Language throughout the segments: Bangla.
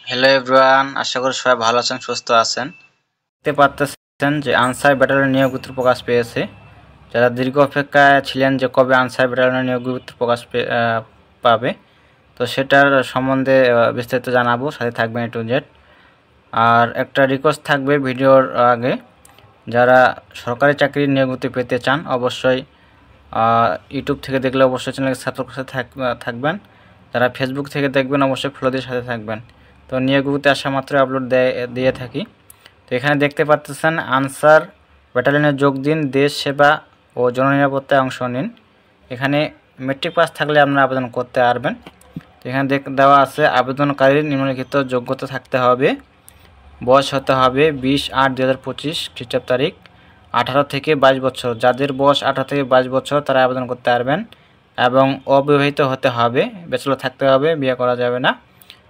হ্যালো এভরিওয়ান, আশা করি সবাই ভালো আছেন, সুস্থ আছেন। দেখতে পাচ্ছেন যে আনসার ব্যাটালিয়ন নিয়োগ বিজ্ঞপ্তি প্রকাশ পেয়েছে। যারা দীর্ঘ অপেক্ষায় ছিলেন যে কবে আনসার ব্যাটালিয়ন নিয়োগ বিজ্ঞপ্তি প্রকাশ পাবে, তো সেটার সম্বন্ধে বিস্তারিত জানাবো, সাথে থাকবেন A to Z। আর একটা রিকোয়েস্ট থাকবে ভিডিওর আগে, যারা সরকারি চাকরির নিয়োগ বিজ্ঞপ্তি পেতে চান অবশ্যই ইউটিউব থেকে দেখলে অবশ্যই চ্যানেলকে সাবস্ক্রাইব করে থাকবেন। যারা ফেসবুক থেকে দেখবেন অবশ্যই ফলো দিয়ে সাথে থাকবেন। তো নিয়োগ বিজ্ঞপ্তি আসা মাত্র আপলোড দিয়ে থাকি। তো এখানে দেখতে পাচ্ছেন আনসার ব্যাটালিয়নে যোগ দিন, দেশ সেবা ও জননিরাপত্তায় অংশ নিন। এখানে মেট্রিক পাস থাকলে আপনারা আবেদন করতে পারবেন। তো এখানে দেওয়া আছে আবেদনকারীর নিম্নলিখিত যোগ্যতা থাকতে হবে। বয়স হতে হবে 20/8/2025 খ্রিস্টাব্দ তারিখ, 18 থেকে 22 বছর। যাদের বয়স 18 থেকে 22 বছর তারা আবেদন করতে পারবেন। এবং অবিবাহিত হতে হবে, ব্যাচেলর থাকতে হবে, বিয়ে করা যাবে না।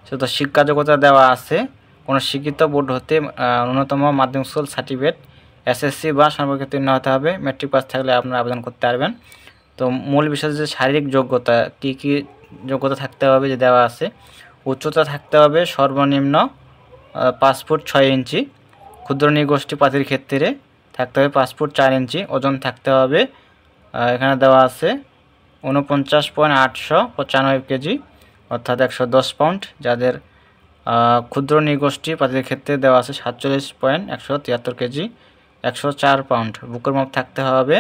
সেটা শিক্ষা যোগ্যতা দেওয়া আছে কোনো শিক্ষিত বোর্ড হতে ন্যূনতম মাধ্যমিক স্কুল সার্টিফিকেট SSC বা সর্বক্ষেত্রে হতে হবে। মেট্রিক পাস থাকলে আপনারা আবেদন করতে পারবেন। তো মূল বিষয় যে শারীরিক যোগ্যতা, কি যোগ্যতা থাকতে হবে যে দেওয়া আছে। উচ্চতা থাকতে হবে সর্বনিম্ন 5 ফুট 6 ইঞ্চি। ক্ষুদ্র নৃগোষ্ঠী প্রার্থীর ক্ষেত্রে থাকতে হবে 5 ফুট 4 ইঞ্চি। ওজন থাকতে হবে এখানে দেওয়া আছে 49.895 কেজি, অর্থাৎ 110 পাউন্ড। যাদের ক্ষুদ্র নৃগোষ্ঠী প্রার্থীদের ক্ষেত্রে দেওয়া আছে 47.173 কেজি, 104 পাউন্ড। বুকের মাপ থাকতে হবে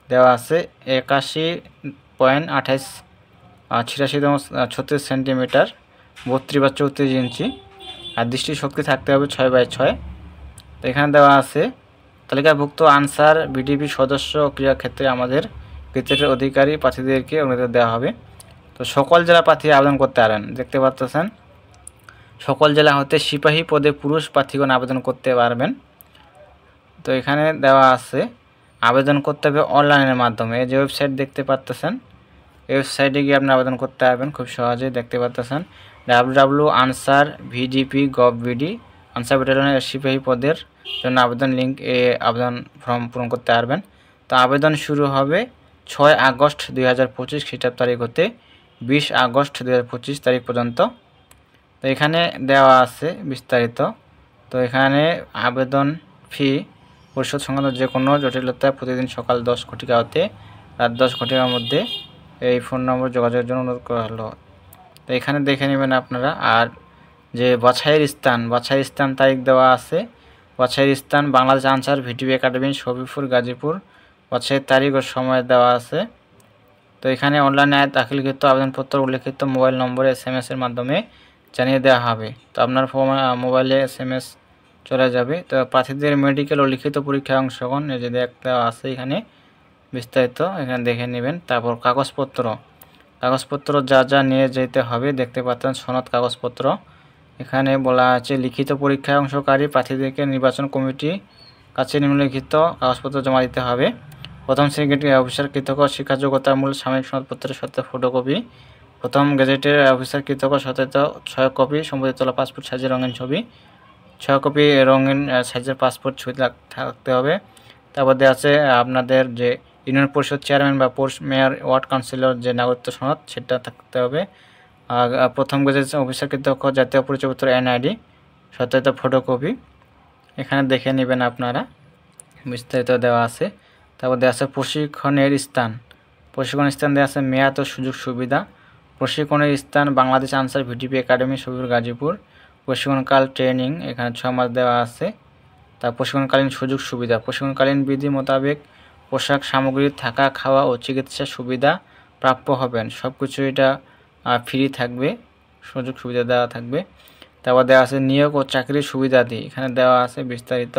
দেওয়া আছে 81.28-86 সেন্টিমিটার, 32 বা 34 ইঞ্চি। আর দৃষ্টিশক্তি থাকতে হবে 6/6। তো এখানে দেওয়া আছে তালিকাভুক্ত আনসার বিডিপি সদস্য ক্রীড়া ক্ষেত্রে আমাদের ক্রিকেটের অধিকারী প্রার্থীদেরকে অনুমতি দেওয়া হবে। তো সকল জেলা প্রার্থী আবেদন করতে পারেন। দেখতে পাচ্ছেন সকল জেলা হতে সিপাহী পদে পুরুষ প্রার্থীগণ আবেদন করতে পারবেন। তো এখানে দেওয়া আছে আবেদন করতে হবে অনলাইনের মাধ্যমে। এই যে ওয়েবসাইট দেখতে পাচ্ছেন, এই ওয়েবসাইটে গিয়ে আপনি আবেদন করতে পারবেন খুব সহজেই। দেখতে পাচ্ছেন www.ansar.bdp.gov.bd আনসার ব্যাটালিয়নের সিপাহী পদের জন্য আবেদন লিঙ্ক, আবেদন ফর্ম পূরণ করতে পারবেন। তো আবেদন শুরু হবে 6 আগস্ট 2025 খ্রিস্টাব্দ তারিখ হতে 20 আগস্ট 2025 তারিখ পর্যন্ত। তো এখানে দেওয়া আছে বিস্তারিত। তো এখানে আবেদন ফি পরিশোধ সংক্রান্ত যে কোনো জটিলতা প্রতিদিন সকাল 10 ঘটিকা হতে রাত 10 ঘটিকার মধ্যে এই ফোন নম্বর যোগাযোগের জন্য অনুরোধ করা হলো। তো এখানে দেখে নেবেন আপনারা। আর যে বাছাইয়ের স্থান তারিখ দেওয়া আছে। বাছাইয়ের স্থান বাংলাদেশ আনসার ভিডিপি একাডেমি, সবিপুর, গাজীপুর। বাছাইয়ের তারিখ ও সময় দেওয়া আছে। তো এখানে অনলাইনে দাখিলকৃত আবেদনপত্র উল্লেখিত মোবাইল নম্বরে SMS এর মাধ্যমে জানিয়ে দেওয়া হবে। তো আপনার মোবাইলে SMS চলে যাবে। তো প্রার্থীদের মেডিকেল ও লিখিত পরীক্ষায় অংশগ্রহণ এই যে দেওয়া আছে এখানে বিস্তারিত, এখানে দেখে নেবেন। তারপর কাগজপত্র যা নিয়ে যেতে হবে দেখতে পাচ্ছেন সনদ কাগজপত্র। এখানে বলা আছে লিখিত পরীক্ষায় অংশকারী প্রার্থীদেরকে নির্বাচন কমিটি কাছে নিম্নলিখিত কাগজপত্র জমা দিতে হবে। প্রথম শ্রেণী অফিসার কৃতজ্ঞ শিক্ষা যোগ্যতামূলক সাময়িক সনদপত্রের সত্য ফটোকপি, প্রথম গেজেটের অফিসার কৃতজ্ঞ সত্যায়িত 6 কপি সম্পাদিত তোলা পাসপোর্ট সাইজের রঙিন ছবি, 6 কপি রঙিন সাইজের পাসপোর্ট ছবি থাকতে হবে। তারপর দেওয়া আছে আপনাদের যে ইউনিয়ন পরিষদ চেয়ারম্যান বা মেয়র, ওয়ার্ড কাউন্সিলর যে নাগরিকত্ব সনদ সেটা থাকতে হবে। প্রথম গেজেট অফিসার কৃতজ্ঞ জাতীয় পরিচয়পত্র NID সত্যায়িত ফটোকপি। এখানে দেখে নেবেন আপনারা, বিস্তারিত দেওয়া আছে। তারপর দেওয়া আছে প্রশিক্ষণের স্থান দেওয়া আছে মেয়াদ ও সুযোগ সুবিধা। প্রশিক্ষণের স্থান বাংলাদেশ আনসার ভিডিপি একাডেমি, সবিপুর, গাজীপুর। প্রশিক্ষণকাল ট্রেনিং এখানে 6 মাস দেওয়া আছে। তার প্রশিক্ষণকালীন সুযোগ সুবিধা, প্রশিক্ষণকালীন বিধি মোতাবেক পোশাক সামগ্রী, থাকা, খাওয়া ও চিকিৎসা সুবিধা প্রাপ্য হবেন। সব কিছু এটা ফ্রি থাকবে, সুযোগ সুবিধা দেওয়া থাকবে। তারপর দেওয়া আছে নিয়োগ ও চাকরির সুবিধাদি, এখানে দেওয়া আছে বিস্তারিত।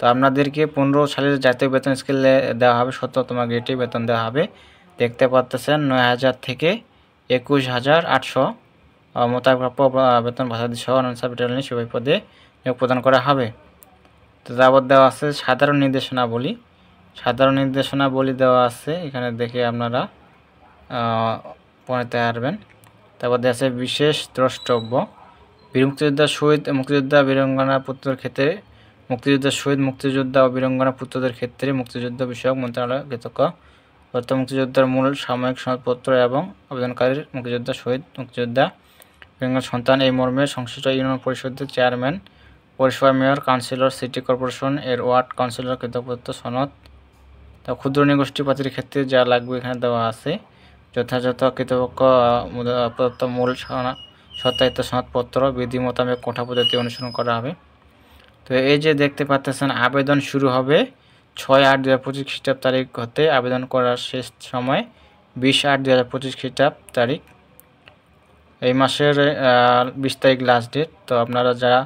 তো আপনাদেরকে 15 সালের জাতীয় বেতন স্কেলে দেওয়া হবে, 17তম গ্রেডে বেতন দেওয়া হবে। দেখতে পাচ্ছেন 9,000 থেকে 21,800 মোতাবেক প্রাপ্য বেতন ভাতাদি সহ আনসার ব্যাটালিয়নের সিপাহী পদে নিয়োগ প্রদান করা হবে। তো তারপর দেওয়া আছে সাধারণ নির্দেশনাবলী দেওয়া আছে, এখানে দেখে আপনারা পড়তে পারবেন। তারপর দেওয়া আছে বিশেষ দ্রষ্টব্য, বীর মুক্তিযোদ্ধা, শহীদ মুক্তিযোদ্ধা, বীরাঙ্গনা পুত্রদের ক্ষেত্রে, মুক্তিযোদ্ধা, শহীদ মুক্তিযোদ্ধা ও বীরাঙ্গনা পুত্রদের ক্ষেত্রে মুক্তিযুদ্ধ বিষয়ক মন্ত্রণালয় কৃতজ্ঞ মুক্তিযোদ্ধার মূল সাময়িক সনদপত্র এবং আবেদনকারীর মুক্তিযোদ্ধা, শহীদ মুক্তিযোদ্ধা বেঙ্গল সন্তান এই মর্মে সংশ্লিষ্ট ইউনিয়ন পরিষদের চেয়ারম্যান, পৌরসভা মেয়র, কাউন্সিলর, সিটি কর্পোরেশন এর ওয়ার্ড কাউন্সিলর কৃতজ্ঞতা সনদ। তা ক্ষুদ্র নিগোষ্ঠী পাতির ক্ষেত্রে যা লাগবে এখানে দেওয়া আছে। যথাযথ কৃতপক্ষ প্রদত্ত মূল সত্যায়িত সনদপত্র, বিধি মোতাবেক কোঠা পদ্ধতি অনুসরণ করা হবে। তো এই যে দেখতে পাচ্ছেন আবেদন শুরু হবে 6/8/2025 খ্রিস্টাব্দ তারিখ হতে, আবেদন করার শেষ সময় 20/8/2025 খ্রিস্টাব্দ তারিখ। এই মাসের 20 তারিখ লাস্ট ডেট। তো আপনারা যারা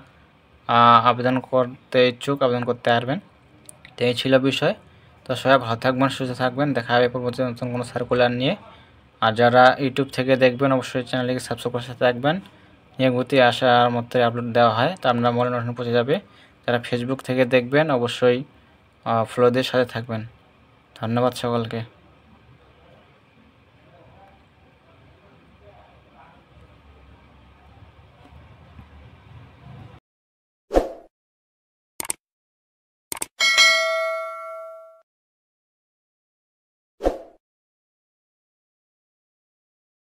আবেদন করতে ইচ্ছুক আবেদন করতে পারবেন। তো এই ছিল বিষয়। তো সবাই ভালো থাকবেন, সুস্থ থাকবেন, দেখা হবে পরবর্তী নতুন কোনো সার্কুলার নিয়ে। আর যারা ইউটিউব থেকে দেখবেন অবশ্যই চ্যানেলটিকে সাবস্ক্রাইব করে সাথে থাকবেন। নিয়মিত আসার মধ্যে আপলোড দেওয়া হয়, তো আপনার মনে নোটিফিকেশন পৌঁছে যাবে। যারা ফেসবুক থেকে দেখবেন অবশ্যই ফলো দিয়ে সাথে থাকবেন। ধন্যবাদ সকলকে।